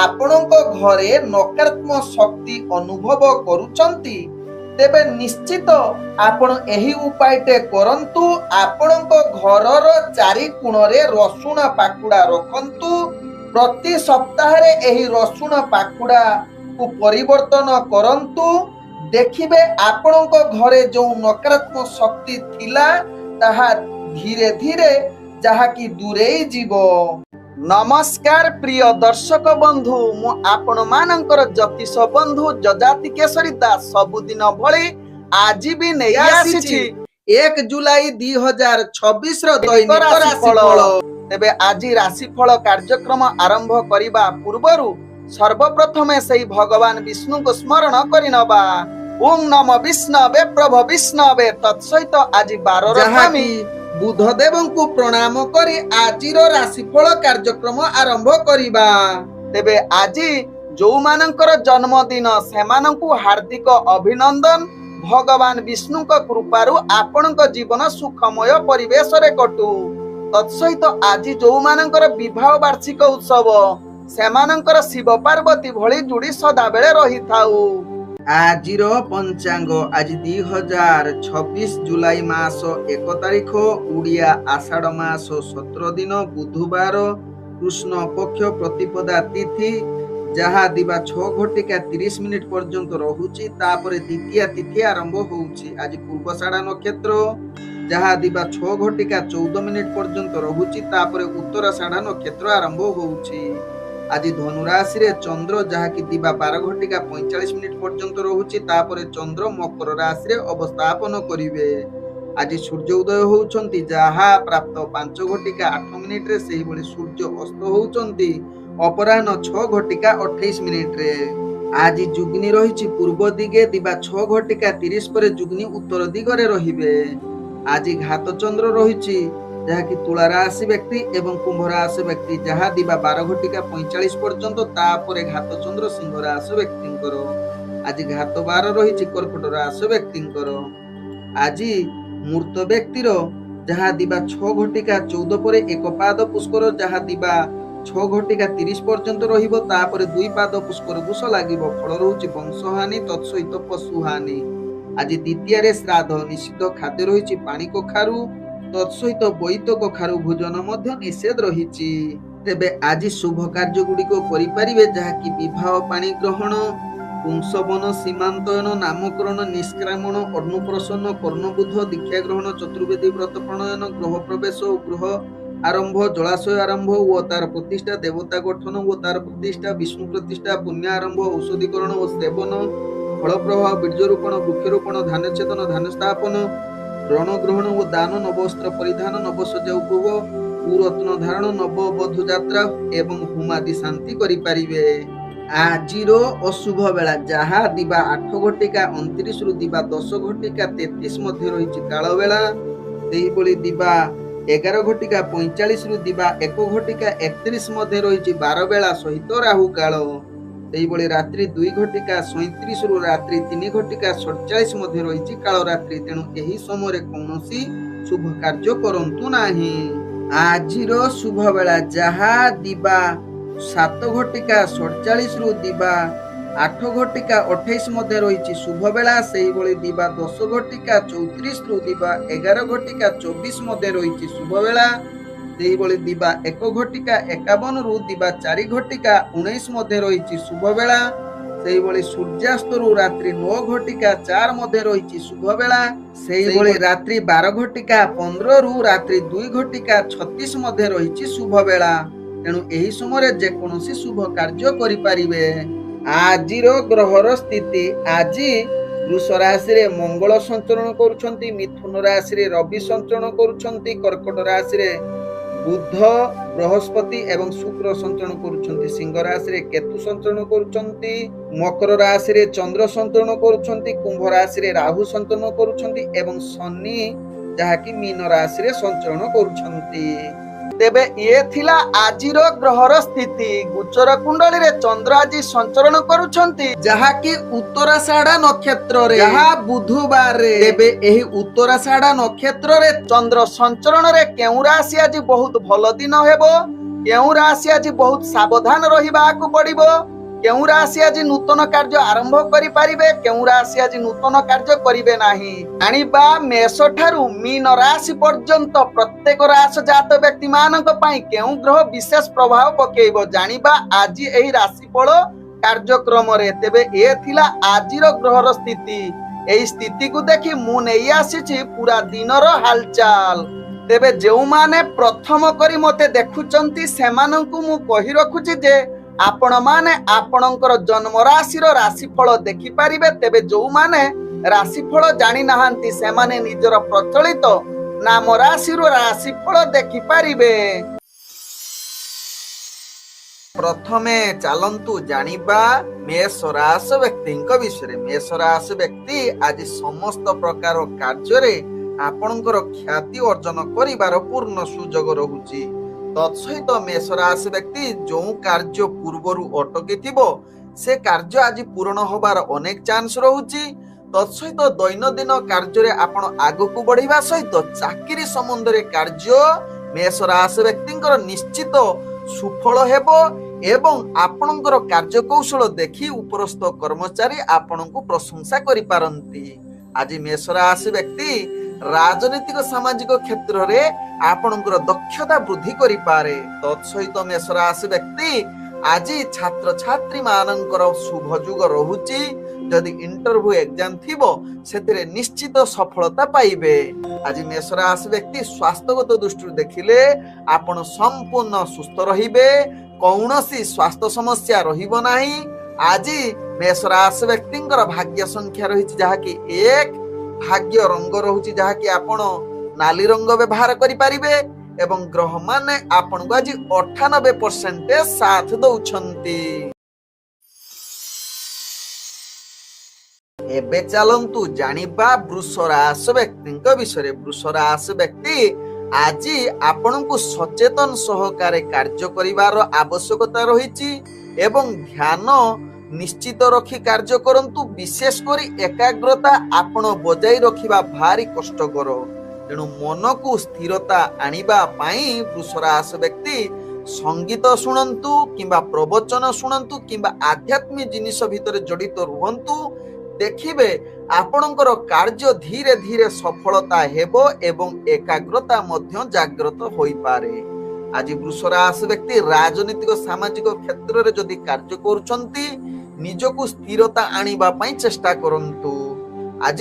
ଆପଣଙ୍କ ଘରେ ନକାରାତ୍ମକ ଶକ୍ତି ଅନୁଭବ କରୁଛନ୍ତି ତେବେ ନିଶ୍ଚିତ ଆପଣ ଏହି ଉପାୟଟେ କରନ୍ତୁ। ଆପଣଙ୍କ ଘରର ଚାରି କୋଣରେ ରସୁଣ ପାଖୁଡା ରଖନ୍ତୁ। ପ୍ରତି ସପ୍ତାହରେ ଏହି ରସୁଣ ପାଖୁଡାକୁ ପରିବର୍ତ୍ତନ କରନ୍ତୁ। ଦେଖିବେ ଆପଣଙ୍କ ଘରେ ଯେଉଁ ନକାରାତ୍ମକ ଶକ୍ତି ଥିଲା ତାହା ଧୀରେ ଧୀରେ ଯାହାକି ଦୂରେଇ ଯିବ। ନମସ୍କାର ପ୍ରିୟ ଦର୍ଶକ ବନ୍ଧୁ, ମୁଁ ଆପଣ ମାନଙ୍କର ଜ୍ୟୋତିଷ ବନ୍ଧୁ ଯଜାତି କେଶରୀ ଦାସ ସବୁଦିନ ଭଳି ଆଜି ବି ନେଇ ଆସିଛି 1 ଜୁଲାଇ 2026 ର ଦୈନିକ ରାଶିଫଳ। ତେବେ ଆଜି ରାଶିଫଳ କାର୍ଯ୍ୟକ୍ରମ ଆରମ୍ଭ କରିବା ପୂର୍ବରୁ ସର୍ବପ୍ରଥମେ ସେହି ଭଗବାନ ବିଷ୍ଣୁଙ୍କୁ ସ୍ମରଣ କରିନେବା। ଓಂ ନମ ବିଷ୍ଣବେ ପ୍ରଭ ବିଷ୍ଣବେ। ତତ୍ସହିତ ଆଜି ବାରର ସ୍ୱାମୀ ବୁଧଦେବଙ୍କୁ ପ୍ରଣାମ କରି ଆଜିର ରାଶିଫଳ କାର୍ଯ୍ୟକ୍ରମ ଆରମ୍ଭ କରିବା। ତେବେ ଆଜି ଯେଉଁମାନଙ୍କର ଜନ୍ମଦିନ ସେମାନଙ୍କୁ ହାର୍ଦ୍ଦିକ ଅଭିନନ୍ଦନ। ଭଗବାନ ବିଷ୍ଣୁଙ୍କ କୃପାରୁ ଆପଣଙ୍କ ଜୀବନ ସୁଖମୟ ପରିବେଶରେ କଟୁ। ତତ୍ସହିତ ଆଜି ଯେଉଁମାନଙ୍କର ବିବାହ ବାର୍ଷିକ ଉତ୍ସବ ସେମାନଙ୍କର ଶିବ ପାର୍ବତୀ ଭଳି ଯୋଡ଼ି ସଦାବେଳେ ରହିଥାଉ। ଆଜିର ପଞ୍ଚାଙ୍ଗ ଆଜି 2026 ଜୁଲାଇ ମାସ 1 ତାରିଖ ଓଡ଼ିଆ ଆଷାଢ଼ ମାସ 17 ଦିନ ବୁଧବାର କୃଷ୍ଣ ପକ୍ଷ ପ୍ରତିପଦା ତିଥି ଯାହା ଦିବା 6:30 ପର୍ଯ୍ୟନ୍ତ ରହୁଛି। ତାପରେ ଦ୍ୱିତୀୟା ତିଥି ଆରମ୍ଭ ହେଉଛି। ଆଜି ପୂର୍ବଷାଢ଼ା ନକ୍ଷତ୍ର ଯାହା ଦିବା 6:14 ପର୍ଯ୍ୟନ୍ତ ରହୁଛି। ତାପରେ ଉତ୍ତରାଷାଢ଼ା ନକ୍ଷତ୍ର ଆରମ୍ଭ ହେଉଛି। ଆଜି ଧନୁ ରାଶିରେ ଚନ୍ଦ୍ର ଯାହାକି ଦିବା 12:45 ପର୍ଯ୍ୟନ୍ତ ରହୁଛି। ତାପରେ ଚନ୍ଦ୍ର ମକର ରାଶିରେ ଅବସ୍ଥାପନ କରିବେ। ଆଜି ସୂର୍ଯ୍ୟ ଉଦୟ ହେଉଛନ୍ତି ଯାହା ପ୍ରାପ୍ତ 5:08 ସେହିଭଳି ସୂର୍ଯ୍ୟ ଅସ୍ତ ହେଉଛନ୍ତି ଅପରାହ୍ନ 6:28। ଆଜି ଯୁଗ୍ନି ରହିଛି ପୂର୍ବ ଦିଗେ ଦିବା 6:30 ପରେ ଯୁଗ୍ନି ଉତ୍ତର ଦିଗରେ ରହିବେ। ଆଜି ଘାତ ଚନ୍ଦ୍ର ରହିଛି ଯାହାକି ତୁଳା ରାଶି ବ୍ୟକ୍ତି ଏବଂ କୁମ୍ଭ ରାଶି ବ୍ୟକ୍ତି ଯାହା ଦିବା 12:45 ପର୍ଯ୍ୟନ୍ତ। ତାପରେ ଘାତ ଚନ୍ଦ୍ର ସିଂହ ରାଶି ବ୍ୟକ୍ତିଙ୍କର। ଆଜି ଘାତ ବାର ରହିଛି କର୍କଟ ରାଶି ବ୍ୟକ୍ତିଙ୍କର। ଆଜି ମୂର୍ତ୍ତ ବ୍ୟକ୍ତିର ଯାହା ଦିବା 6:14 ପରେ ଏକ ପାଦ ପୁଷ୍କର ଯାହା ଦିବା 6:30 ପର୍ଯ୍ୟନ୍ତ ରହିବ। ତାପରେ 2 ପାଦ ପୁଷ୍କର ଦୋଷ ଲାଗିବ। ଫଳ ରହୁଛି ବଂଶହାନି ତତ୍ସହିତ ପଶୁହାନି। ଆଜି ଦ୍ୱିତୀୟରେ ଶ୍ରାଦ୍ଧ ନିଷିଦ୍ଧ ଖାଦ୍ୟ ରହିଛି ପାଣି କଖାରୁ ତତ୍ସହିତ ବୋଇତ କଖାରୁ ଭୋଜନ ମଧ୍ୟ ନିଷେଧ ରହିଛି। ତେବେ ଆଜି ଶୁଭ କାର୍ଯ୍ୟ ଗୁଡ଼ିକ କରିପାରିବେ ଯାହାକି ବିବାହ ପାଣି ଗ୍ରହଣ ପୁଂସବନ ସୀମାନ୍ତୟନ ନାମକରଣ ନିଷ୍କ୍ରାମଣ ଅନ୍ନପ୍ରସନ୍ନ କର୍ଣ୍ଣବୁଦ୍ଧ ଦୀକ୍ଷା ଗ୍ରହଣ ଚତୁର୍ବେଦୀ ବ୍ରତ ପ୍ରଣୟନ ଗୃହ ପ୍ରବେଶ ଓ ଗୃହ ଆରମ୍ଭ ଜଳାଶୟ ଆରମ୍ଭ ଓ ତାର ପ୍ରତିଷ୍ଠା ଦେବତା ଗଠନ ଓ ତାର ପ୍ରତିଷ୍ଠା ବିଷ୍ଣୁ ପ୍ରତିଷ୍ଠା ପୁଣ୍ୟ ଆରମ୍ଭ ଔଷଧୀକରଣ ଓ ସେବନ ଫଳ ପ୍ରବାହ ବୀର୍ଯ୍ୟରୋପଣ ବୃକ୍ଷରୋପଣ ଧାନ ଛେଦନ ଧାନ ସ୍ଥାପନ ରଣ ଗ୍ରହଣ ଓ ଦାନ ନବସ୍ତ୍ର ପରିଧାନ ନବସଜ୍ଜା ଉପଭୋଗ କୁରତ୍ନ ଧାରଣ ନବବଧୂ ଯାତ୍ରା ଏବଂ ହୋମାଦି ଶାନ୍ତି କରିପାରିବେ। ଆଜିର ଅଶୁଭ ବେଳା ଯାହା ଦିବା 8:29 ରୁ ଦିବା 10:33 ମଧ୍ୟ ରହିଛି କାଳ ବେଳା। ସେହିଭଳି ଦିବା 11:45 ରୁ ଦିବା 1:31 ମଧ୍ୟ ରହିଛି ବାର ବେଳା ସହିତ ରାହୁ କାଳ। ସେହିଭଳି ରାତ୍ରି 2:37 ରୁ ରାତ୍ରି 3:47 ମଧ୍ୟ ରହିଛି କାଳ ରାତ୍ରି। ତେଣୁ ଏହି ସମୟରେ କୌଣସି ଶୁଭ କାର୍ଯ୍ୟ କରନ୍ତୁ ନାହିଁ। ଆଜିର ଶୁଭ ବେଳା ଯାହା ଦିବା 7:47 ରୁ ଦିବା 8:28 ମଧ୍ୟ ରହିଛି ଶୁଭ ବେଳା। ସେହିଭଳି ଦିବା 10:34 ରୁ ଦିବା 11:24 ମଧ୍ୟ ରହିଛି ଶୁଭ ବେଳା। ସେହିଭଳି ଦିବା 1:51 ରୁ ଦିବା 4:19 ମଧ୍ୟ ରହିଛି ଶୁଭ ବେଳା। ସେହିଭଳି ସୂର୍ଯ୍ୟାସ୍ତରୁ ରାତ୍ରି 9:04 ମଧ୍ୟ ରହିଛି ଶୁଭ ବେଳା। ସେହିଭଳି ରାତ୍ରି 12:15 ରୁ ରାତ୍ରି 2:36 ମଧ୍ୟ ରହିଛି ଶୁଭ ବେଳା। ତେଣୁ ଏହି ସମୟରେ ଯେକୌଣସି ଶୁଭ କାର୍ଯ୍ୟ କରିପାରିବେ। ଆଜିର ଗ୍ରହର ସ୍ଥିତି ଆଜି ବୃଷ ରାଶିରେ ମଙ୍ଗଳ ସଞ୍ଚରଣ କରୁଛନ୍ତି ମିଥୁନ ରାଶିରେ ରବି ସଞ୍ଚରଣ କରୁଛନ୍ତି କର୍କଟ ରାଶିରେ ବୁଧ ବୃହସ୍ପତି ଏବଂ ଶୁକ୍ର ସଞ୍ଚରଣ କରୁଛନ୍ତି ସିଂହ ରାଶିରେ କେତୁ ସଞ୍ଚରଣ କରୁଛନ୍ତି ମକର ରାଶିରେ ଚନ୍ଦ୍ର ସଞ୍ଚରଣ କରୁଛନ୍ତି କୁମ୍ଭ ରାଶିରେ ରାହୁ ସଞ୍ଚରଣ କରୁଛନ୍ତି ଏବଂ ଶନି ଯାହାକି ମୀନ ରାଶିରେ ସଞ୍ଚରଣ କରୁଛନ୍ତି। ତେବେ ଇଏ ଥିଲା ଆଜିର ଗ୍ରହର ସ୍ଥିତି। ଗୋଚର କୁଣ୍ଡଳୀରେ ଚନ୍ଦ୍ର ଆଜି ସଞ୍ଚରଣ କରୁଛନ୍ତି ଯାହାକି ଉତ୍ତରାଷାଢ଼ା ନକ୍ଷତ୍ରରେ ଯାହା ବୁଧବାରରେ। ତେବେ ଏହି ଉତ୍ତରାଷାଢ଼ା ନକ୍ଷତ୍ରରେ ଚନ୍ଦ୍ର ସଞ୍ଚରଣରେ କେଉଁ ରାଶି ଆଜି ବହୁତ ଭଲ ଦିନ ହେବ केउ राशि आज बहुत सावधान रहिबाकु पड़िबो, केउ राशि आज नूतन कार्य आरंभ करि पारिबे, केउ राशि आज नूतन कार्य करिबे नाही। जानिबा मेष ठारू मीन राशि पर्यंत प्रत्येक राशि जात व्यक्ति मानक पई केउ ग्रह विशेष प्रभाव पकेइबो जानिबा आज एही राशिफल कार्यक्रम रे। तेबे ए थिला आजिर ग्रहर स्थिति। एही स्थिति को देखि मु नै आसीछि पूरा दिनर हालचाल। तेबे जेउ माने प्रथम करी मते देखुचंती सेमानंकु मु कहि रखुछि जे आपण माने आपणकर जन्म राशिर राशिफल देखि पारिबे। तेबे जो माने राशिफल जानि नाहांती सेमाने निजर प्रचलित नाम राशिर राशिफल देखि पारिबे। प्रथमे चलंतु जानिबा मेष राशि व्यक्तिଙ୍କ विषय। मेष राशि व्यक्ति आज समस्त प्रकार कार्य रे आपणकर ख्याति अर्जन करिवार पूर्ण सुजोग रहुछि। तत्सहित मेष राशि व्यक्ति जो कार्य पूर्वरु अटकी थिबो से कार्य आज पूर्ण होबार अनेक चांस रहुछि। तत्सहित दैनंदिन कार्य रे आपण आगकु बढ़िबा सहित चाकरी संबंध रे कार्य मेष राशि व्यक्तिଙ୍କର निश्चित सुफल हेबो एवं आपणकर कार्य कौशल देखि उपरस्थ कर्मचारी आपणको प्रशंसा करि पारंती। आज मेष राशि व्यक्ति राजनीतिक सामाजिक क्षेत्र रे आपणकर दक्षता वृद्धि करि पारे। तत्सहित मेष राशि व्यक्ति आज छात्र छात्री मानकर शुभ जुग रहुछि। जदि इंटरव्यू एग्जाम थिबो सेतिरे निश्चित सफलता पाइबे। आज मेष राशि व्यक्ति स्वास्थ्यगत दृष्टि देखिले आपण संपूर्ण सुस्थ रहिबे, कौनसी स्वास्थ्य समस्या रहिबो नाही। आज मेष राशि व्यक्तिଙ୍କର भाग्य संख्या रहिछि जहाकि 1, भाग्य रंग रहुछि जहाकि आपण नाली रंग व्यवहार करि पारिबे एवं ग्रह माने आपण को आज 98% साथ दउछंती। एबे चलंतु जानिबा वृष राशि व्यक्तिଙ୍କ विषय। वृष राशि व्यक्ति आज आपणको सचेतन सहकारे कार्य करिवार आवश्यकता रहिछि एवं ध्यान निश्चित रखी कार्य करंतु। विशेष करी एकाग्रता आपण बजाई रखिबा भारी कष्टकर। तेणु मन को स्थिरता आनिबा पाई वृष राशि व्यक्ति संगीत शुणंतु किंबा प्रवचन शुणंतु किंबा आध्यात्मिक जिनिस भितर जड़ित रुहंतु। देखिबे आपणकर कार्य धीरे धीरे सफलता हेबो एवं एकाग्रता मध्य जागृत होई पारे। आज वृष राशि व्यक्ति राजनीतिक सामाजिक क्षेत्र रे जदि कार्य करूछंती निजको स्थिरता आनिबा पई चेष्टा करंतु। आज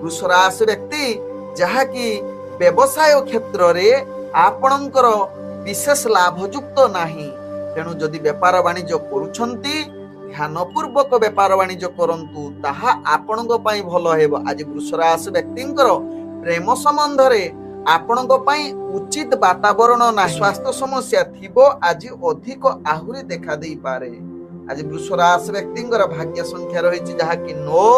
वृष राशि व्यक्ति जहा कि व्यवसाय क्षेत्र रे आपणकर विशेष लाभयुक्त नाही। तेणु जदि व्यापार वाणिज्य करूछंती ध्यानपूर्वक व्यापार वाणिज्य करंतु ताहा आपणको पई भलो हेबो। आज वृष राशि व्यक्तिଙ୍କର प्रेम संबंध रे आपणको पई उचित वातावरण ना स्वास्थ्य समस्या थिबो आज अधिक आहुरी देखा देई पारे। आज वृष राशि व्यक्तिଙ୍କର भाग्य संख्या रहिछि जहा कि 9,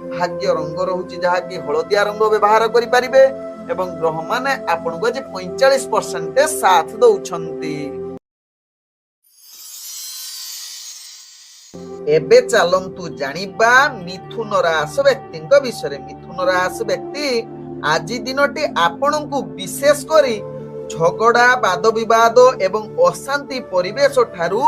भाग्य रंग रहुछि जहा कि हळदिया रंग व्यवहार करि पारिबे एवं ग्रह माने आपणको जे 45% साथ दउछंती। एबे चलंतु जानिबा मिथुन राशि व्यक्तिଙ୍କ विषय। मिथुन राशि व्यक्ति आज दिनटी आपणको विशेष करी झगड़ा वाद विवाद एवं अशांति परिवेश ठारू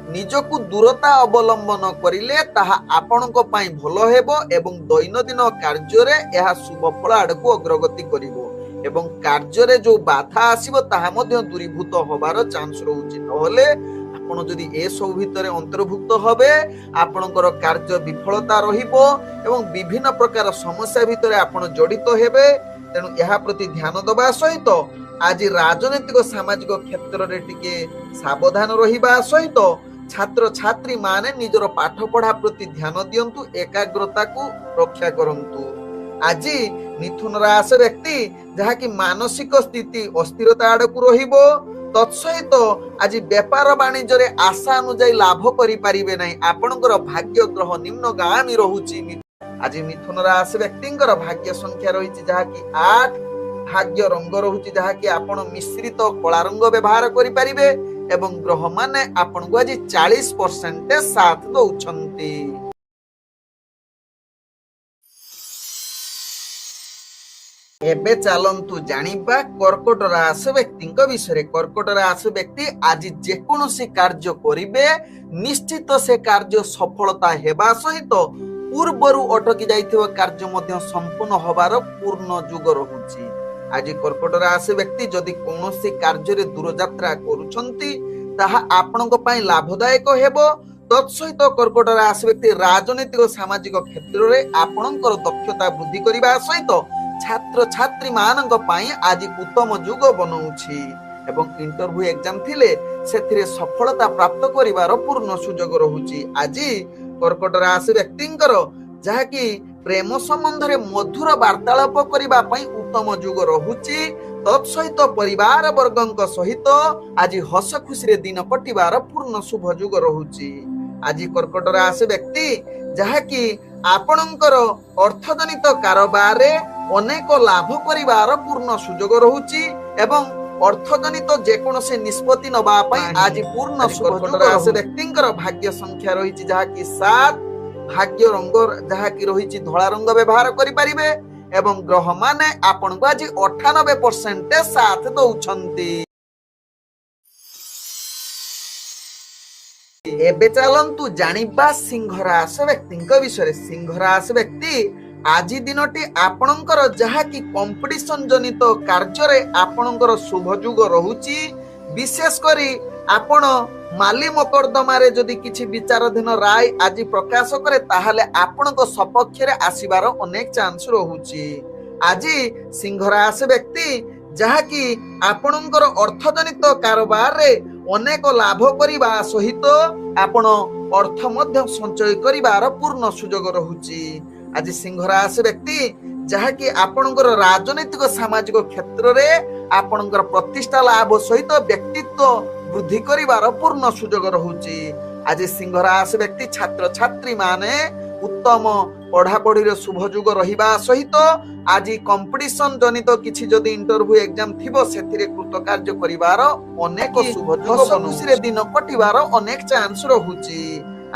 निजको दूरता अवलंबन करिले ताहा आपणको पई भलो हेबो एवं दैनंदिन कार्य रे एहा शुभ फल आडको अग्रगति करिवो एवं कार्य रे जो बाधा आसीबो ताहा मध्ये दूरीभूत होबार चांस रहउछि। नहले आपण जदि ए सब भितरे अंतर्भुक्त होबे आपणकर कार्य विफलता रहिबो एवं विभिन्न प्रकार समस्या भितरे आपण जड़ित हेबे। तेणु एहा प्रति ध्यान दबा सहित आज राजनीतिक सामाजिक क्षेत्र रे टिके सावधान रहिबा सहित छात्र छात्री माने निजर पाठ पढ़ा प्रति ध्यान दियंतु, एकाग्रता को रक्षा करंतु। आज मिथुन राशि व्यक्ति जहा कि मानसिक स्थिति अस्थिरता आडकु रहिबो। तत्सहित आज व्यापार वाणिज्य रे आशा अनुଯାयी लाभ करि पारिबे नाही। आपणकर भाग्य ग्रह निम्नगामी रहुछि। आज मिथुन राशि व्यक्तिଙ୍କର भाग्य संख्या रहिछि जहा कि 8, भाग्य रंग रहुछि जहा कि आपण मिश्रित कला रंग व्यवहार करि पारिबे एवं ग्रह माने आपण को आज 40% साथ दउछंती। ଏବେ ଚାଲନ୍ତୁ ଜାଣିବା କର୍କଟ ରାଶି ବ୍ୟକ୍ତିଙ୍କ ବିଷୟରେ। କର୍କଟ ରାଶି ବ୍ୟକ୍ତି ଆଜି ଯେକୌଣସି କାର୍ଯ୍ୟ କରିବେ ନିଶ୍ଚିତ ସେ କାର୍ଯ୍ୟ ସଫଳତା ହେବା ସହିତ ପୂର୍ବରୁ ଅଟକି ଯାଇଥିବା କାର୍ଯ୍ୟ ମଧ୍ୟ ସମ୍ପୂର୍ଣ୍ଣ ହେବାର ପୂର୍ଣ୍ଣ ଯୋଗ ରହୁଛି। ଆଜି କର୍କଟ ରାଶି ବ୍ୟକ୍ତି ଯଦି କୌଣସି କାର୍ଯ୍ୟରେ ଦୂରଯାତ୍ରା କରୁଛନ୍ତି ତାହା ଆପଣଙ୍କ ପାଇଁ ଲାଭଦାୟକ ହେବ। ତତ୍ସହିତ କର୍କଟ ରାଶି ବ୍ୟକ୍ତି ରାଜନୈତିକ ସାମାଜିକ କ୍ଷେତ୍ରରେ ଆପଣଙ୍କର ଦକ୍ଷତା ବୃଦ୍ଧି କରିବା ସହିତ ଛାତ୍ରଛାତ୍ରୀ ମାନଙ୍କ ପାଇଁ ଆଜି ଉତ୍ତମ ଯୁଗ ବନଉଛି ଏବଂ ଇଣ୍ଟରଭ୍ୟୁ ଏକ୍ଜାମ ଥିଲେ ସେଥିରେ ସଫଳତା ପ୍ରାପ୍ତ କରିବାର ପୂର୍ଣ୍ଣ ସୁଯୋଗ ରହୁଛି। ଆଜି କର୍କଟ ରାଶି ବ୍ୟକ୍ତିଙ୍କର ଯାହାକି ପ୍ରେମ ସମ୍ବନ୍ଧରେ ମଧୁର ବାର୍ତ୍ତାଳାପ କରିବା ପାଇଁ ଉତ୍ତମ ଯୁଗ ରହୁଛି। ତତ୍ସହିତ ପରିବାର ବର୍ଗଙ୍କ ସହିତ ଆଜି ହସ ଖୁସିରେ ଦିନ କଟିବାର ପୂର୍ଣ୍ଣ ଶୁଭ ଯୁଗ ରହୁଛି। ଆଜି କର୍କଟ ରାଶି ବ୍ୟକ୍ତି ଯାହାକି ଆପଣଙ୍କର ଅର୍ଥଜନିତ କାରବାରରେ ଅନେକ ଲାଭ କରିବାର ପୂର୍ଣ୍ଣ ସୁଯୋଗ ରହୁଛି ଏବଂ ଅର୍ଥଜନିତ ଯେକୌଣସି ନିଷ୍ପତ୍ତି ନେବା ପାଇଁ ଆଜି ପୂର୍ଣ୍ଣ କର୍କଟ ରାଶି ବ୍ୟକ୍ତିଙ୍କର ଭାଗ୍ୟ ସଂଖ୍ୟା ରହିଛି ଯାହାକି 7, ଭାଗ୍ୟ ରଙ୍ଗ ଯାହାକି ରହିଛି ଧଳା ରଙ୍ଗ ବ୍ୟବହାର କରିପାରିବେ ଏବଂ ଗ୍ରହ ମାନେ ଆପଣଙ୍କୁ ଆଜି 98% ସାଥ ଦଉଛନ୍ତି। ଏବେ ଚାଲନ୍ତୁ ଜାଣିବା ସିଂହ ରାଶି ବ୍ୟକ୍ତିଙ୍କ ବିଷୟରେ। ସିଂହ ରାଶି ବ୍ୟକ୍ତି ଆଜି ଦିନଟି ଆପଣଙ୍କର ଯାହାକି କମ୍ପିଟିସନ ଜନିତ କାର୍ଯ୍ୟରେ ଆପଣଙ୍କର ଶୁଭ ଯୁଗ ରହୁଛି। ବିଶେଷ କରି ଆପଣ ମାଲି ମକଦ୍ଦମାରେ ଯଦି କିଛି ବିଚାରାଧୀନ ରାୟ ଆଜି ପ୍ରକାଶ କରେ ତାହେଲେ ଆପଣଙ୍କ ସପକ୍ଷରେ ଆସିବାର ଅନେକ ଚାନ୍ସ ରହୁଛି। ଆଜି ସିଂହ ରାଶି ବ୍ୟକ୍ତି ଯାହାକି ଆପଣଙ୍କର ଅର୍ଥଜନିତ କାରବାରରେ ଅନେକ ଲାଭ କରିବା ସହିତ ଆପଣ ଅର୍ଥ ମଧ୍ୟ ସଞ୍ଚୟ କରିବାର ପୂର୍ଣ୍ଣ ସୁଯୋଗ ରହୁଛି। ଆଜି ସିଂହ ରାଶି ବ୍ୟକ୍ତି ଯାହାକି ଆପଣଙ୍କର ରାଜନୈତିକ ସାମାଜିକ କ୍ଷେତ୍ରରେ ଆପଣଙ୍କର ପ୍ରତିଷ୍ଠା ଲାଭ ସହିତ ବ୍ୟକ୍ତିତ୍ୱ ବୃଦ୍ଧି କରିବାର ପୂର୍ଣ୍ଣ ସୁଯୋଗ ରହୁଛି। ଆଜି ସିଂହ ରାଶି ବ୍ୟକ୍ତି ଛାତ୍ରଛାତ୍ରୀ ମାନେ ଉତ୍ତମ ପଢାପଢିର ଶୁଭ ଯୁଗ ରହିବା ସହିତ ଆଜି କମ୍ପିଟିସନ ଜନିତ କିଛି ଯଦି ଇଣ୍ଟରଭ୍ୟୁ ଏକ୍ଜାମ ଥିବ ସେଥିରେ କୃତକାର୍ଯ୍ୟ କରିବାର ଅନେକ ଶୁଭ ଯୁଗ ଖୁସିରେ ଦିନ କଟିବାର ଅନେକ ଚାନ୍ସ ରହୁଛି।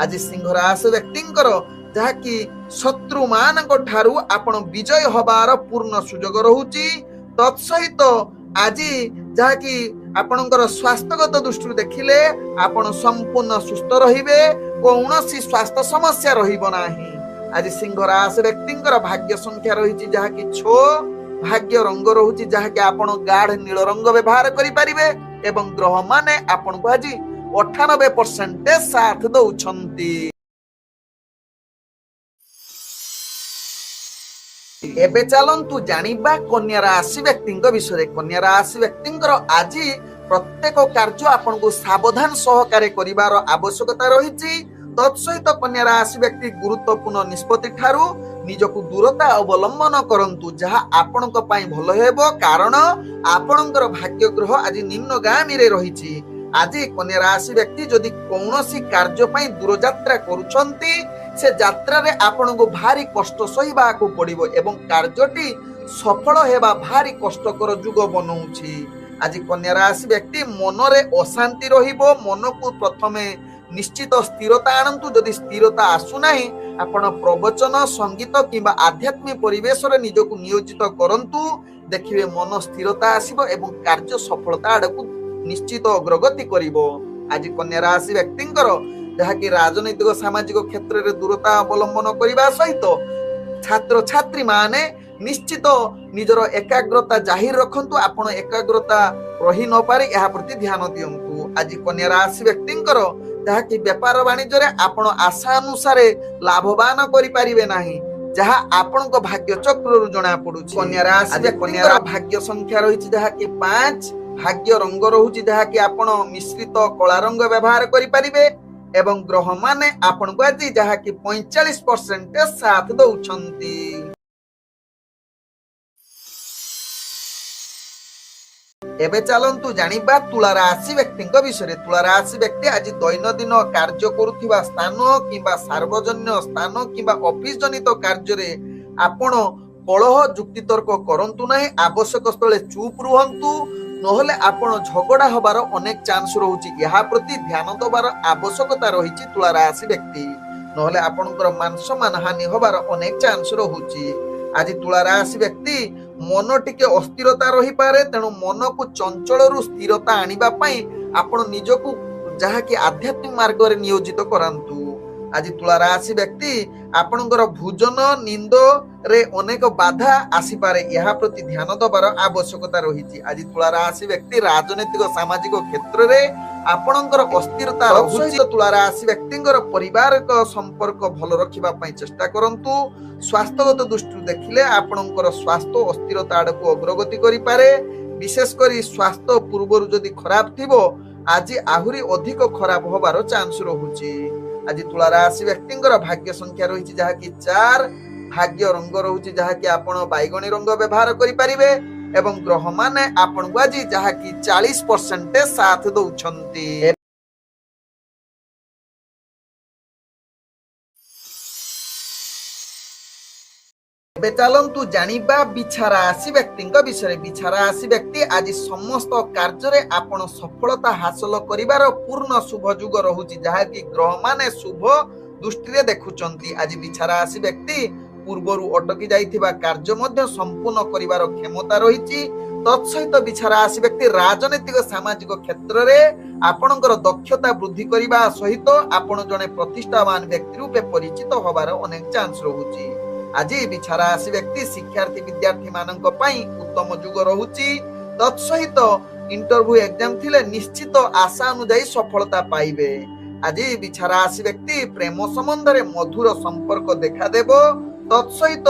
ଆଜି ସିଂହ ରାଶି ବ୍ୟକ୍ତିଙ୍କର ଯାହାକି ଶତ୍ରୁ ମାନଙ୍କ ଠାରୁ ଆପଣ ବିଜୟ ହବାର ପୂର୍ଣ୍ଣ ସୁଯୋଗ ରହୁଛି। ତତ୍ସହିତ ଆଜି ଯାହାକି ଆପଣଙ୍କର ସ୍ୱାସ୍ଥ୍ୟଗତ ଦୃଷ୍ଟିରୁ ଦେଖିଲେ ଆପଣ ସମ୍ପୂର୍ଣ୍ଣ ସୁସ୍ଥ ରହିବେ, କୌଣସି ସ୍ୱାସ୍ଥ୍ୟ ସମସ୍ୟା ରହିବ ନାହିଁ। ଆଜି ସିଂହ ରାଶି ବ୍ୟକ୍ତିଙ୍କର ଭାଗ୍ୟ ସଂଖ୍ୟା ରହିଛି ଯାହାକି 6, ଭାଗ୍ୟ ରଙ୍ଗ ରହୁଛି ଯାହାକି ଆପଣ ଗାଢ ନୀଳ ରଙ୍ଗ ବ୍ୟବହାର କରିପାରିବେ ଏବଂ ଗ୍ରହ ମାନେ ଆପଣଙ୍କୁ ଆଜି 98% ସାଥ ଦଉଛନ୍ତି। ଏବେ ଚାଲନ୍ତୁ ଜାଣିବା କନ୍ୟା ରାଶି ବ୍ୟକ୍ତିଙ୍କ ବିଷୟରେ। କନ୍ୟା ରାଶି ବ୍ୟକ୍ତିଙ୍କର ଆଜି ପ୍ରତ୍ୟେକ କାର୍ଯ୍ୟ ଆପଣଙ୍କୁ ସାବଧାନ ସହକାରେ କରିବାର ଆବଶ୍ୟକତା ରହିଛି। ତତ୍ସହିତ କନ୍ୟା ରାଶି ବ୍ୟକ୍ତି ଗୁରୁତ୍ୱପୂର୍ଣ୍ଣ ନିଷ୍ପତ୍ତି ଠାରୁ ନିଜକୁ ଦୂରତା ଅବଲମ୍ବନ କରନ୍ତୁ ଯାହା ଆପଣଙ୍କ ପାଇଁ ଭଲ ହେବ କାରଣ ଆପଣଙ୍କର ଭାଗ୍ୟ ଗ୍ରହ ଆଜି ନିମ୍ନଗାମୀରେ ରହିଛି। ଆଜି କନ୍ୟା ରାଶି ବ୍ୟକ୍ତି ଯଦି କୌଣସି କାର୍ଯ୍ୟ ପାଇଁ ଦୂରଯାତ୍ରା କରୁଛନ୍ତି ସେ ଯାତ୍ରାରେ ଆପଣଙ୍କୁ ଭାରି କଷ୍ଟ ସହିବାକୁ ପଡିବ ଏବଂ କାର୍ଯ୍ୟଟି ସଫଳ ହେବା ଭାରି କଷ୍ଟକର ଯୁଗ ବନଉଛି। ଆଜି କନ୍ୟା ରାଶି ବ୍ୟକ୍ତି ମନରେ ଅଶାନ୍ତି ରହିବ, ମନକୁ ପ୍ରଥମେ ନିଶ୍ଚିତ ସ୍ଥିରତା ଆଣନ୍ତୁ। ଯଦି ସ୍ଥିରତା ଆସୁନାହିଁ ଆପଣ ପ୍ରବଚନ, ସଙ୍ଗୀତ କିମ୍ବା ଆଧ୍ୟାତ୍ମିକ ପରିବେଶରେ ନିଜକୁ ନିୟୋଜିତ କରନ୍ତୁ, ଦେଖିବେ ମନ ସ୍ଥିରତା ଆସିବ ଏବଂ କାର୍ଯ୍ୟ ସଫଳତା ଆଡକୁ ନିଶ୍ଚିତ ଅଗ୍ରଗତି କରିବ। ଆଜି କନ୍ୟା ରାଶି ବ୍ୟକ୍ତିଙ୍କର ଯାହାକି ରାଜନୈତିକ ସାମାଜିକ କ୍ଷେତ୍ରରେ ଦୂରତା ଅବଲମ୍ବନ କରିବା ସହିତ ଛାତ୍ରଛାତ୍ରୀ ମାନେ ନିଶ୍ଚିତ ନିଜର ଏକାଗ୍ରତା ଜାହିର ରଖନ୍ତୁ। ଆପଣ ଏକାଗ୍ରତା ରହି ନପାରେ ଏହା ପ୍ରତି ଧ୍ୟାନ ଦିଅନ୍ତୁ। ଆଜି କନ୍ୟା ରାଶି ବ୍ୟକ୍ତିଙ୍କର ଯାହାକି ବେପାର ବାଣିଜ୍ୟରେ ଆପଣ ଆଶା ଅନୁସାରେ ଲାଭବାନ କରିପାରିବେ ନାହିଁ ଯାହା ଆପଣଙ୍କ ଭାଗ୍ୟ ଚକ୍ରରୁ ଜଣା ପଡୁଛି। କନ୍ୟା ରାଶି କନ୍ୟାର ଭାଗ୍ୟ ସଂଖ୍ୟା ରହିଛି ଯାହାକି 5, ଭାଗ୍ୟ ରଙ୍ଗ ରହୁଛି ଯାହାକି ଆପଣ ମିଶ୍ରିତ କଳା ରଙ୍ଗ ବ୍ୟବହାର କରିପାରିବେ ଏବଂ ଗ୍ରହ ମାନେ ଆପଣଙ୍କୁ ଆଜି ଯାହାକି 45% ସାଥ ଦଉଛନ୍ତି। ଏବେ ଚାଲନ୍ତୁ ଜାଣିବା ତୁଳା ରାଶି ବ୍ୟକ୍ତିଙ୍କ ବିଷୟରେ। ତୁଳା ରାଶି ବ୍ୟକ୍ତି ଆଜି ଦୈନନ୍ଦିନ କାର୍ଯ୍ୟ କରୁଥିବା ସ୍ଥାନ କିମ୍ବା ସାର୍ବଜନୀନ ସ୍ଥାନ କିମ୍ବା ଅଫିସ ଜନିତ କାର୍ଯ୍ୟରେ ଆପଣ କଳହ ଯୁକ୍ତିତର୍କ କରନ୍ତୁ ନାହିଁ। ଆବଶ୍ୟକ ସ୍ଥଳେ ଚୁପ୍ ରୁହନ୍ତୁ, ନହେଲେ ଆପଣ ଝଗଡା ହବାର ଅନେକ ଚାନ୍ସ ରହୁଛି। ଏହା ପ୍ରତି ଧ୍ୟାନ ଦେବାର ଆବଶ୍ୟକତା ରହିଛି ତୁଳା ରାଶି ବ୍ୟକ୍ତି, ନହେଲେ ଆପଣଙ୍କର ମାନ ସମ୍ମାନ ହାନି ହବାର ଅନେକ ଚାନ୍ସ ରହୁଛି। ଆଜି ତୁଳା ରାଶି ବ୍ୟକ୍ତି मन टिके अस्थिरता रही पारे तेणु मन को चंचल रु स्थिरता आनिबा पई आपण निजको जहाँकि आध्यात्मिक मार्ग रे नियोजित करांतु। आज तुला राशि व्यक्ति आपणकर भोजन निंद रे अनेक बाधा आसी पारे यहा प्रति ध्यान दबार आवश्यकता रही। आज तुला राशि व्यक्ति राजनीतिक सामाजिक क्षेत्र रे आपणकर अस्थिरता रहुछि। तुला राशि व्यक्तिंकर परिवारक संपर्क भल रखिबा पई चेष्टा करंतु। स्वास्थ्यगत दृष्टि देखिले आपणकर स्वास्थ्य अस्थिरता आडको अग्रगति करि पारे। विशेष करी स्वास्थ्य पूर्वरु जदि खराब थिबो आज आहुरी अधिक खराब होबार चांस रहुछि। आज तुला राशि व्यक्तिंकर भाग्य संख्या रही जहाँ कि 4, भाग्य रंग रहुछि जहाँ कि आपण बैगणी रंग व्यवहार करि परिबे एवं ग्रह माने आपण को आज जहाँ कि 40% साथ दउछंती। एबे चलंतु जानिबा बिछा राशि व्यक्तिंक विषय। बिछा राशि व्यक्ति आज समस्त कार्य रे आपण सफलता हासिल करिवार पूर्ण शुभ जुग रहुछि जहाँ कि ग्रह माने शुभ दृष्टि रे देखुचंती। आज बिछा राशि व्यक्ति पूर्वरु अटकी जाइथिबा कार्य मध्य संपूर्ण करिवार क्षमता रहिछि। तत्सहित बिछा राशि व्यक्ति राजनीतिक सामाजिक क्षेत्र रे आपणकर दक्षता वृद्धि करिबा सहित आपण जने प्रतिष्ठावान व्यक्ति रूपे परिचित होबार अनेक चांस रहुछि। आज बिछा राशि व्यक्ति शिक्षार्थी विद्यार्थी मानक पई उत्तम जुग रहुछि। तत्सहित इंटरव्यू एग्जाम थिले निश्चित आशा अनुसार सफलता पाइबे। आज बिछा राशि व्यक्ति प्रेम संबंध रे मधुर संपर्क देखा देबो। तत्सहित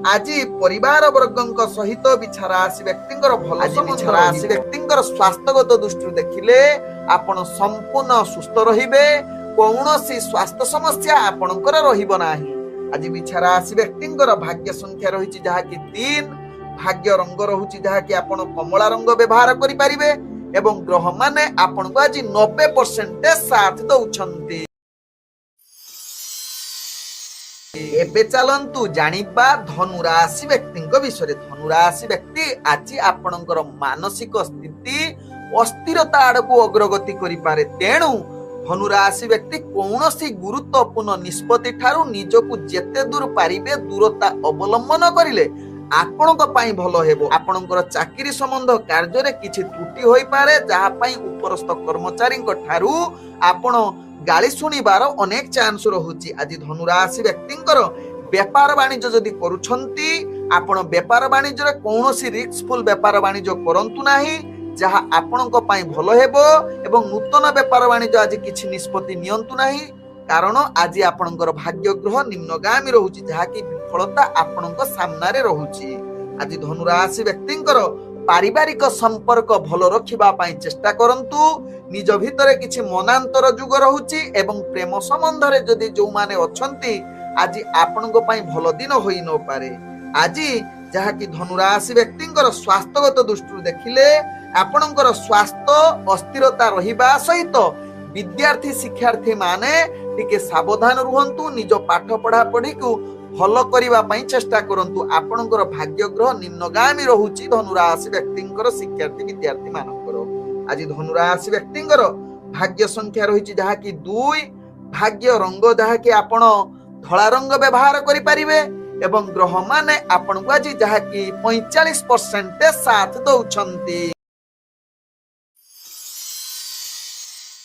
आज परिवार वर्गंक सहित बिछा राशि व्यक्तिंकर भल। आज बिछा राशि व्यक्तिंकर स्वास्थ्यगत दृष्टि देखिले आपण संपूर्ण सुस्थ रहिबे। कौनसी स्वास्थ्य समस्या आपणकर रहिबो नाही। आज बिछा राशि व्यक्तिंकर भाग्य संख्या रही जहाँ कि 3, भाग्य रंग रहुछि जहाँ कि आपण कमला रंग व्यवहार करि परिबे एवं ग्रह माने आपण को आज 90% साथ दउछंती। एबे चलंतु जानिबा धनु राशि व्यक्तिंक विषय। धनु राशि व्यक्ति आज आपणकर मानसिक स्थिति अस्थिरता आडको अग्रगति करि पारे। तेणु धनु राशि व्यक्ति कौनसी गुरुत्वपूर्ण निष्पत्ति ठारू निजको जेते दूर पारिबे दूरता अवलंबन करिले आपणक पई भलो हेबो। आपणकर चाकरी संबंध कार्य रे किछि त्रुटि होई पारे जहा पई उपरस्थ कर्मचारीक ठारू आपण गाली सुनिबार अनेक चांस रहुछि। आज धनु राशि व्यक्तिंकर व्यापार वाणिज्य जदि करूछंती आपण व्यापार वाणिज्य रे कौनसी रिस्कफुल व्यापार वाणिज्य करंतु नाही जहा आपणक पई भलो हेबो एवं नूतन व्यापार वाणिज्य आज किछि निष्पत्ति नियंतु नाही। कारण आज आपणकर भाग्य ग्रह निम्नगामी रहुछि जहा कि विफलता आपणक सामना रे रहुछि। आज धनु राशि व्यक्तिंकर पारिवारिक संपर्क भलो रखिबा पई चेष्टा करंतु। निज भितरे किछि मनांतर जुग रहुछि एवं प्रेम संबंध रे जदि जो माने अछंती आज आपणक पई भलो दिन होई न पारे। आज जहा कि धनु राशि व्यक्तिंकर स्वास्थ्यगत दृष्टि देखिले आपणकर स्वास्थ्य अस्थिरता रहिबा सहित विद्यार्थी शिक्षार्थी माने टिके सावधान रुहंतु। निज पाठ पढ़ा पढ़ी को भल करिबा पई चेष्टा करंतु। आपणकर भाग्य ग्रह निम्नगामी रहुछि धनु राशि व्यक्तिंकर शिक्षार्थी विद्यार्थी मानकर। आज धनु राशि व्यक्तिंकर भाग्य संख्या रहिछि जहा कि 2, भाग्य रंग जहा कि आपण धला रंग व्यवहार करि परिबे एवं ग्रह माने आपण को आज जहा कि 45% साथ दउछंती।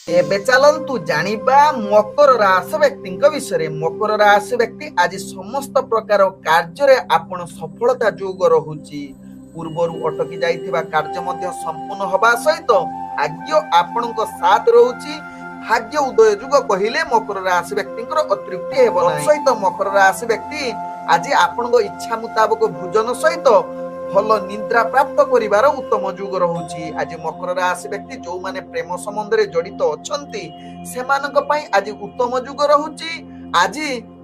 एबे चलंतु जानिबा मकर राशि व्यक्तिंक विषय। मकर राशि व्यक्ति आज समस्त प्रकार कार्य रे आपण सफलता जोग रहुछि। पूर्वरु अटकी जाइथिबा कार्य मध्य संपूर्ण होबा सहित भाग्य आपणक साथ रहुछि। भाग्य उदय जुग कहिले मकर राशि व्यक्तिंकर अतृप्ति हेबो नाही। सहित मकर राशि व्यक्ति आज आपणक इच्छा मुताबिक भोजन सहित भल निद्रा प्राप्त करिवार उत्तम जुग रहुछि। आज मकर राशि व्यक्ति जो माने प्रेम संबंध रे जड़ित अछंती सेमानक पई आज उत्तम जुग रहुछि। आज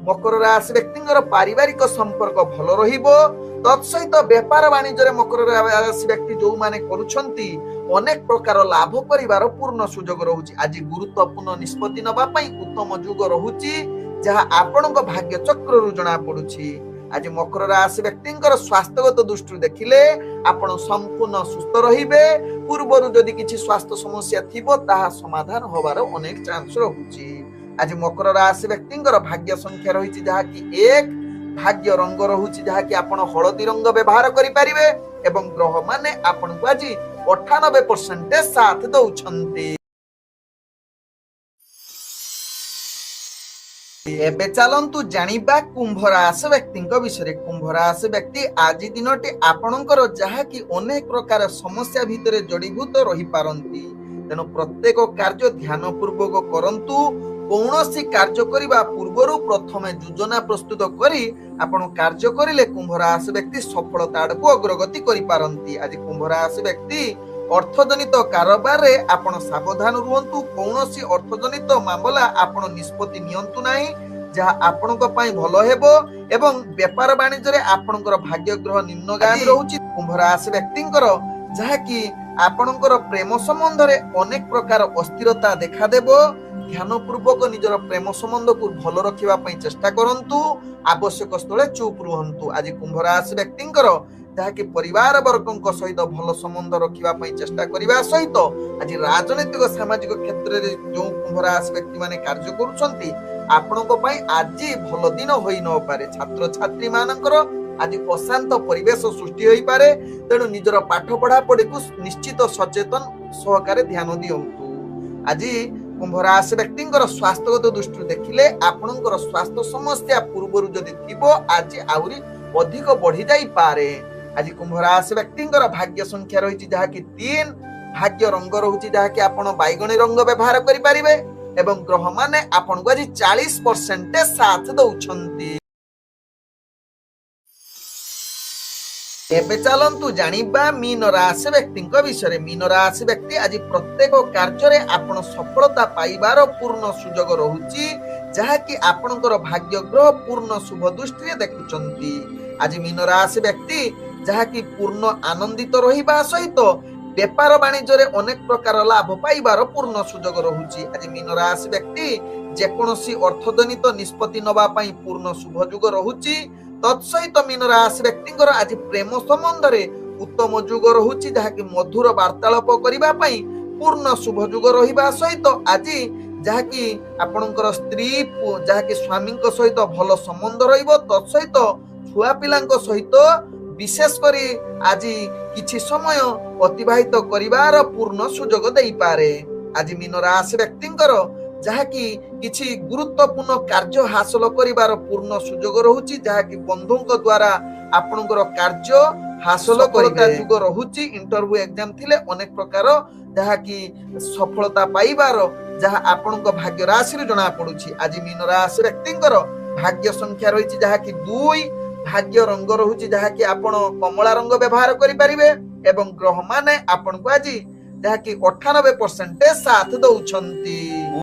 मकर राशि व्यक्तिंकर पारिवारिक संपर्क भल रहिबो। तत्सहित व्यापार वाणिज्य रे मकर राशि व्यक्ति जो माने करूछंती अनेक प्रकार लाभ करिवार पूर्ण सुजोग रहुछि। आज गुरुत्वपूर्ण निष्पत्ति नबा पई उत्तम जुग रहुछि जहा आपणक भाग्य चक्र रु जणा पडुछि। आज मकर राशि व्यक्तिंकर स्वास्थ्यगत दृष्टि देखिले आपण संपूर्ण सुस्थ रहिबे। पूर्वरु जदि किछि स्वास्थ्य समस्या थिबो ताहा समाधान होबार अनेक चांस रहुछि। आज मकर राशि व्यक्तिंकर भाग्य संख्या रहिछि जहा कि 1, भाग्य रंग रहुछि जहाँकि आपण हलदी रंग व्यवहार करिपारिबे एवं ग्रह माने आपनकु आज 98% साथ दउछन्ति। एबे चलंतु जानिबा कुंभ राशि व्यक्तिଙ୍କ विषय। कुंभ राशि व्यक्ति आज दिनटी आपणकर जहाँकि अनेक प्रकार समस्या भितर जड़ीभूत रही पारंती, तेणु प्रत्येक कार्य ध्यान पूर्वक करंतु। कौनसी कार्य करिबा पूर्वरु प्रथमे योजना प्रस्तुत करी आपण कार्य करिले कुंभ राशि व्यक्ति सफलता आड़कू अग्रगति करि पारंती। आज कुंभ राशि व्यक्ति अर्थजनित कारोबार रे आपण सावधान रुहंतु। कौनसी अर्थजनित मामला आपण निष्पत्ति नियंतु नाही जहा आपणक पई भलो हेबो एवं व्यापार वाणिज्य रे आपणकर भाग्य ग्रह निम्नगामी रहउची। कुंभ राशि व्यक्तिंकर जहा कि आपणकर प्रेम संबंध रे अनेक प्रकार अस्थिरता देखा देबो। ध्यान पूर्वक निजर प्रेम संबंध को भल रखिबा पई चेष्टा करंतु। आवश्यक स्थले चुप रुहंतु। आज कुंभ राशि व्यक्तिंकर जहाँकि परिवार वर्गों सहित भल संबंध रखिबा पई चेष्टा करिबा सहित आज राजनीतिक सामाजिक क्षेत्र रे जो कुंभ राशि व्यक्ति माने कार्य करूछंती आपनको पई आज भल दिन होई न पारे। छात्र छात्री मानकर आज अशांत परिवेश सृष्टि होई पारे, तेणु निजर पाठ पढ़ा पढ़ी को निश्चित सचेतन सहकारे ध्यान दियंतु। आज कुंभ राशि व्यक्तिंकर स्वास्थ्यगत दृष्टि देखिले आपणकर स्वास्थ्य समस्या पूर्वरु जदि थिबो आज आउरी अधिक बढ़ी जाई पारे। आज कुंभ राशि व्यक्तिंकर भाग्य संख्या रही जहाँ कि 3, भाग्य रंग रहुछि जहाँ कि आपण बैगणी रंग व्यवहार करि परिबे एवं ग्रह माने आपण को आज 40% साथ दउछन्ती। एबे चलंतु जानिबा मीन राशि व्यक्तिंक विषय। मीन राशि व्यक्ति आज प्रत्येक कार्य रे आपण सफलता पाइबार पूर्ण सुजोग रहुछि जहाँ कि आपणकर भाग्य ग्रह पूर्ण शुभ दृष्टि रे देखुचंती। आज मीन राशि व्यक्ति जहाँ कि पूर्ण आनंदित रहिबा सहित व्यापार वाणिज्य रे अनेक प्रकार लाभ पाइबार पूर्ण सुजोग रहुछि। आज मीन राशि व्यक्ति जेकोसी अर्थजनित निष्पत्ति नबा पई पूर्ण शुभ युग रहुछि। तत्सहित मीन राशि व्यक्तिंकर आज प्रेम संबंध रे उत्तम युग रहुछि जहाँ कि मधुर वार्तालाप करिबा पई पूर्ण शुभ युग रहिबा सहित आज जहाँ कि आपणकर स्त्री जहाँ कि स्वामी सहित भल संबंध रहिबो। तत्सहित छुआ पिलांक सहित विशेष करी आज किछि समय अतिबाहित करिवार पूर्ण सुजोग देई पारे। आज मीन राशि व्यक्तिंकर जहाँ कि किछि गुरुत्वपूर्ण कार्य हासिल करिवार पूर्ण सुजोग रहुछि जहाँ कि बंधुक द्वारा आपणकर कार्य हासिल करिता युग रहुछि। इंटरव्यू एग्जाम थिले अनेक प्रकार जहाँ कि सफलता पाइबार जहाँ आपणक भाग्य राशि रे जणा पडुछि। आज मीन राशि व्यक्तिंकर भाग्य संख्या रहिछि जहाँ कि 2, भाग्य रंग रहुछि जहाँ कि आपण कमला रंग व्यवहार करि परिबे एवं ग्रह माने आपण को आज जहाँ कि 98% साथ दउछन्ती।